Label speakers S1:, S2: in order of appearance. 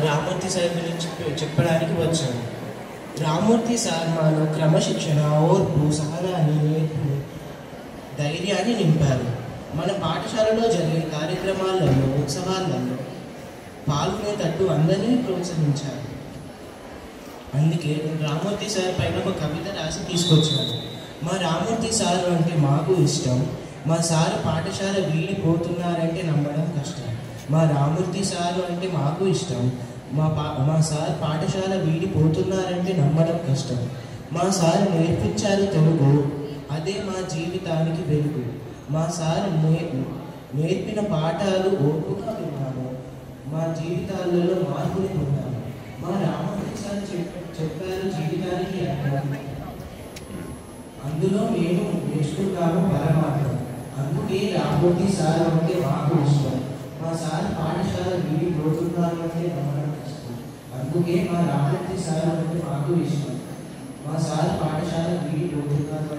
S1: Ramurthy sir గురించి చెప్పడానికి వచ్చాను. రామూర్తి సార్ మాలో క్రమశిక్షణ, ఓర్పు, సహనాన్ని, నేర్పుని, ధైర్యాన్ని నింపారు. మన పాఠశాలలో జరిగే కార్యక్రమాలలో, ఉత్సవాలలో పాల్గొనేటట్టు అందరినీ ప్రోత్సహించారు. అందుకే రామూర్తి సార్ పైన ఒక కవిత రాసి తీసుకొచ్చాను. మా రామూర్తి సార్ అంటే మాకు ఇష్టం. మా సార్ పాఠశాల వీడిపోతున్నారంటే నమ్మడం కష్టం. మా రామూర్తి సారు అంటే మాకు ఇష్టం. మా సార్ పాఠశాల వీడిపోతున్నారంటే నమ్మడం కష్టం. మా సార్ నేర్పించారు తెలుగు, అదే మా జీవితానికి వెలుగు. మా సార్ నేర్పిన పాఠాలు ఓర్పుగా విన్నాము, మా జీవితాలలో మార్పుని పొందాము. మా రామూర్తి సార్ చెప్పారు జీవితానికి అర్థం, అందులో మేము నేర్చుకుంటాము పరమార్థం. అందుకే రామూర్తి సార్ అంటే మాకు ఇష్టం. మా సార్ పాఠశాల వీడిపోతున్నారు అంటే నమ్మడం కష్టం. అందుకే మా రామూర్తి సార్ అంటే మాకు ఇష్టం. మా సార్ పాఠశాల వీడిపోతున్నారు